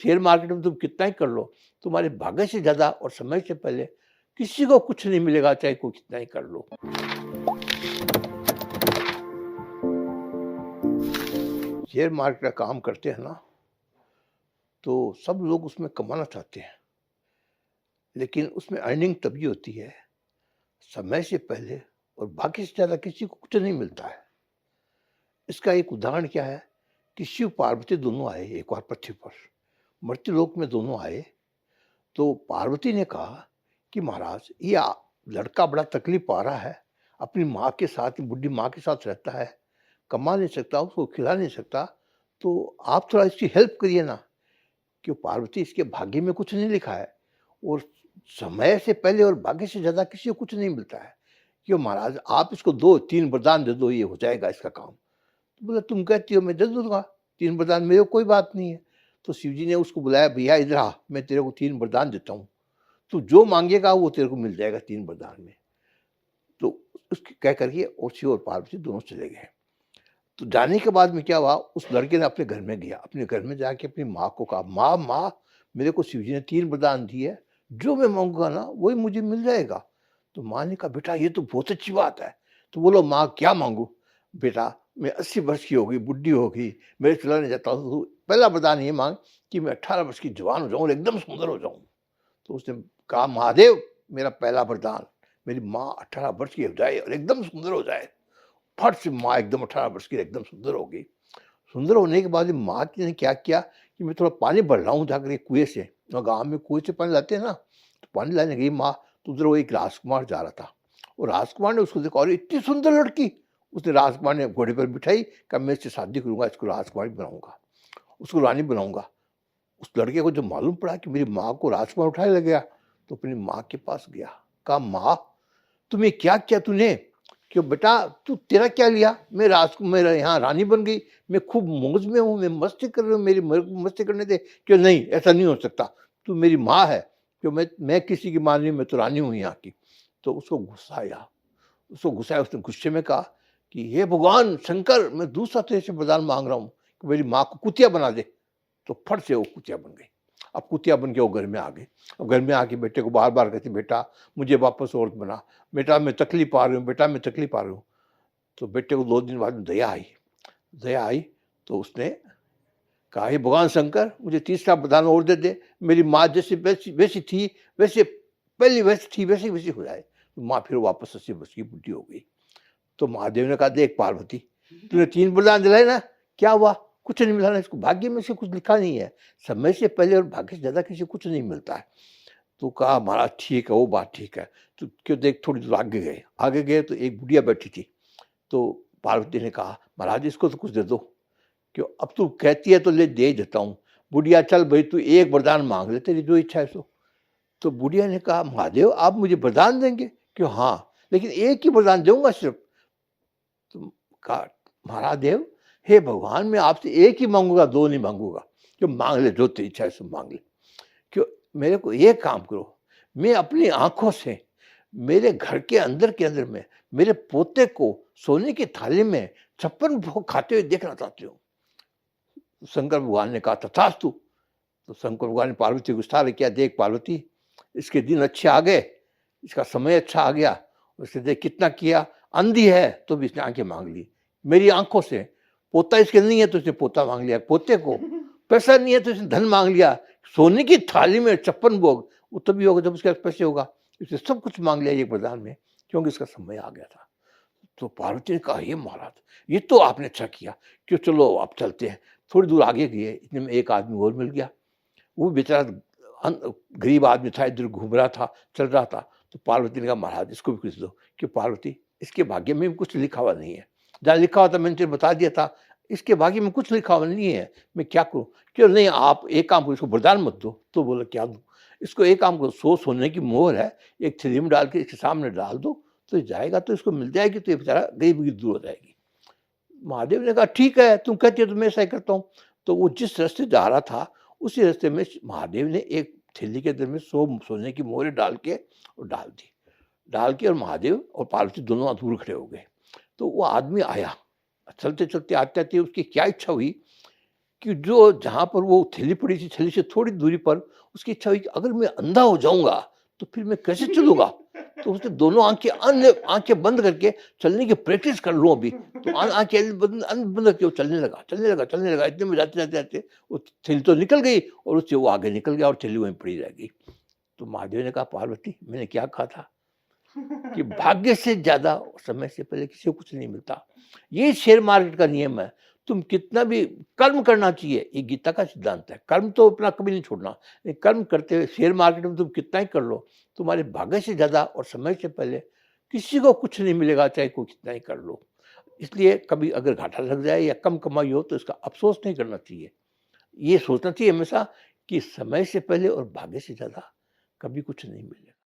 Share market में तुम कितना ही कर लो, तुम्हारे भाग्य से ज़्यादा और समय से पहले किसी को कुछ नहीं मिलेगा, चाहे कोई कितना ही कर लो। शेयर मार्केट का काम करते हैं ना, तो सब लोग उसमें कमाना चाहते हैं, लेकिन उसमें अर्निंग तभी होती है समय से पहले और बाकी से ज़्यादा किसी को कुछ नहीं मिलता है। इसका एक उदाहरण क्या है कि शिव पार्वती दोनों आए एक बार पृथ्वी पर, मर्त्यलोक में दोनों आए। तो पार्वती ने कहा कि महाराज ये लड़का बड़ा तकलीफ पा रहा है, अपनी माँ के साथ, बुढ़ी माँ के साथ रहता है, कमा नहीं सकता, उसको खिला नहीं सकता, तो आप थोड़ा इसकी हेल्प करिए ना। क्यों पार्वती, इसके भाग्य में कुछ नहीं लिखा है और समय से पहले और भाग्य से ज़्यादा किसी को कुछ नहीं मिलता है। क्यों महाराज, आप इसको 2-3 वरदान दे दो, ये हो जाएगा इसका काम। तो बोला तुम कहती हो मैं दे दूँगा, 3 वरदान मेरे को कोई बात नहीं है। तो शिव जी ने उसको बुलाया, भैया इधर आ, मैं तेरे को 3 वरदान देता हूँ। तू जो माँगेगा वो तेरे को मिल जाएगा 3 वरदान में। तो उसके कह कर के और शिव और पार्वती दोनों चले गए। तो जाने के बाद में क्या हुआ, उस लड़के ने अपने घर में गया, अपने घर में जाके अपनी माँ को कहा, माँ माँ मेरे को शिव जी ने 3 वरदान दिए है, जो मैं माँगूँगा ना वही मुझे मिल जाएगा। तो माँ ने कहा बेटा ये तो बहुत अच्छी बात है। तो बोलो माँ क्या माँगूँ? बेटा मैं 80 वर्ष की हो गई, बुड्ढी हो गई, मैं चला नहीं जाता हूँ, तो पहला वरदान ये माँग कि मैं 18 वर्ष की जवान हो जाऊँ और एकदम सुंदर हो जाऊँ। तो उसने कहा महादेव मेरा पहला वरदान, मेरी माँ 18 वर्ष की हो जाए और एकदम सुंदर हो जाए। फट से माँ एकदम 18 वर्ष की एकदम सुंदर हो गई। सुंदर होने के बाद माँ ने क्या किया कि मैं थोड़ा पानी भर रहा हूँ जाकर एक कुएँ से, और गाँव में कुएँ से पानी लाते हैं ना, तो पानी लाने गई माँ, तो उधर वो एक राजकुमार जा रहा था और राजकुमार ने उसको देखा, और इतनी सुंदर लड़की। उसने राजकुमार ने घोड़े पर बिठाई, कहा मैं इससे शादी करूंगा, इसको राजकुमारी बनाऊंगा, उसको रानी बनाऊंगा। उस लड़के को जब मालूम पड़ा कि मेरी माँ को राजकुमार उठाने लग गया, तो अपनी माँ के पास गया, कहा माँ तुम्हें क्या किया तूने? क्यों बेटा तू तेरा क्या लिया? मैं मेरा यहाँ रानी बन गई, मैं खूब मौज में हूँ, मैं मस्ती कर रही हूँ, मेरे को मस्ती करने दे। क्यों नहीं, ऐसा नहीं हो सकता, तू मेरी माँ है। क्यों मैं किसी की माँ नहीं, मैं तो रानी हूँ यहाँ की। तो उसको गुस्सा आया, उसने गुस्से में कहा कि हे भगवान शंकर, मैं दूसरा तेरे से वरदान मांग रहा हूँ कि मेरी माँ को कुतिया बना दे। तो फट से वो कुतिया बन गई। अब कुतिया बन के वो घर में आ गई। अब घर में आके बेटे को बार बार कहती बेटा मुझे वापस औरत बना, बेटा मैं तकलीफ पा रही हूँ, बेटा मैं तकलीफ पा रही हूँ। तो बेटे को 2 दिन बाद में दया आई। तो उसने कहा हे भगवान शंकर मुझे तीसरा वरदान और दे दे, मेरी माँ जैसी वैसी वैसी थी, वैसे पहले वैसी थी वैसी वैसी हो जाए। तो माँ फिर वापस 80 वर्ष की बुढ़ी हो गई। तो महादेव ने कहा देख पार्वती, तूने 3 वरदान दिलाए ना, क्या हुआ? कुछ नहीं मिला ना, इसको भाग्य में से कुछ लिखा नहीं है, समय से पहले और भाग्य से ज्यादा किसी को कुछ नहीं मिलता है। तो कहा महाराज ठीक है, वो बात ठीक है। तो क्यों देख थोड़ी दूर आगे गए तो एक बुढ़िया बैठी थी। तो पार्वती ने कहा महाराज इसको तो कुछ दे दो। क्यों अब तू कहती है तो ले दे ही देता हूँ। बुढ़िया चल भाई तू एक वरदान मांग ले, तेरी जो इच्छा है सो। तो बुढ़िया ने कहा महादेव आप मुझे वरदान देंगे? क्यों हाँ, लेकिन एक ही वरदान दूंगा सिर्फ। तो कहा महाराज देव, हे भगवान मैं आपसे एक ही मांगूंगा, 2 नहीं मांगूंगा। क्यों मांग ले, जो तेरी इच्छा है सो मांग ले। क्यों मेरे को ये काम करो, मैं अपनी आंखों से मेरे घर के अंदर में मेरे पोते को सोने की थाली में 56 भोग खाते हुए देखना चाहती हूँ। शंकर भगवान ने कहा तथास्तु। तो शंकर भगवान ने पार्वती को इशारा किया, देख पार्वती इसके दिन अच्छे आ गए, इसका समय अच्छा आ गया, उसने देख कितना किया, अंधी है तो भी इसने आंखें मांग ली मेरी आंखों से। पोता इसके नहीं है तो इसने पोता मांग लिया पोते को, पैसा नहीं है तो इसने धन मांग लिया, सोने की थाली में 56 भोग, वो तभी होगा जब उसके पास पैसे होगा। इसने सब कुछ मांग लिया एक वरदान में, क्योंकि इसका समय आ गया था। तो पार्वती ने कहा हे महाराज ये तो आपने अच्छा किया, क्यों चलो अब चलते हैं। थोड़ी दूर आगे गए, इतने में एक आदमी और मिल गया। वो बेचारा गरीब आदमी था, इधर घूम रहा था, चल रहा था। तो पार्वती ने कहा महाराज इसको भी कुछ दो। कि पार्वती इसके भाग्य में भी कुछ लिखा हुआ नहीं है, जहाँ लिखा हुआ था मैंने तुझे बता दिया था, इसके भाग्य में कुछ लिखा हुआ नहीं है, मैं क्या करूँ? क्यों नहीं आप एक काम करो, इसको वरदान मत दो। तो बोला क्या दूँ? इसको एक काम करो, 100 सोने की मोहर है, एक थैली में डाल के इसके सामने डाल दो, तो जाएगा तो इसको मिल जाएगी, तो ये बेचारा गरीबी दूर हो जाएगी। महादेव ने कहा ठीक है तुम कहती हो तो मैं ऐसा ही करता हूँ। तो वो जिस रास्ते जा रहा था उसी रास्ते में महादेव ने एक थैली के अंदर में 100 सोने की मोहरें डाल के और डाल के और महादेव और पार्वती दोनों दूर खड़े हो गए। तो वो आदमी आया, चलते चलते आते आते उसकी क्या इच्छा हुई कि जो जहाँ पर वो थैली पड़ी थी, थैली से थोड़ी दूरी पर उसकी इच्छा हुई कि अगर मैं अंधा हो जाऊँगा, तो फिर मैं कैसे चलूँगा? तो उसने दोनों आँखें बंद करके चलने की प्रैक्टिस कर लूँ अभी। तो आँखें बंद करके वो चलने लगा। इतने में जाते-जाते वो थैली तो निकल गई और उससे वो आगे निकल गया और थैली वहीं पड़ी रह गई। तो महादेव ने कहा, पार्वती मैंने क्या कहा था कि भाग्य से ज़्यादा समय से पहले किसी को कुछ नहीं मिलता। ये शेयर मार्केट का नियम है। तुम कितना भी कर्म करना चाहिए, ये गीता का सिद्धांत है। कर्म तो अपना कभी नहीं छोड़ना। लेकिन कर्म करते हुए शेयर मार्केट में तुम कितना ही कर लो, तुम्हारे भाग्य से ज़्यादा और समय से पहले किसी को कुछ नहीं मिलेगा, चाहे कोई कितना ही कर लो। इसलिए कभी अगर घाटा लग जाए या कम कमाई हो तो इसका अफ़सोस नहीं करना चाहिए। ये सोचना चाहिए हमेशा कि समय से पहले और भाग्य से ज़्यादा कभी कुछ नहीं मिलेगा।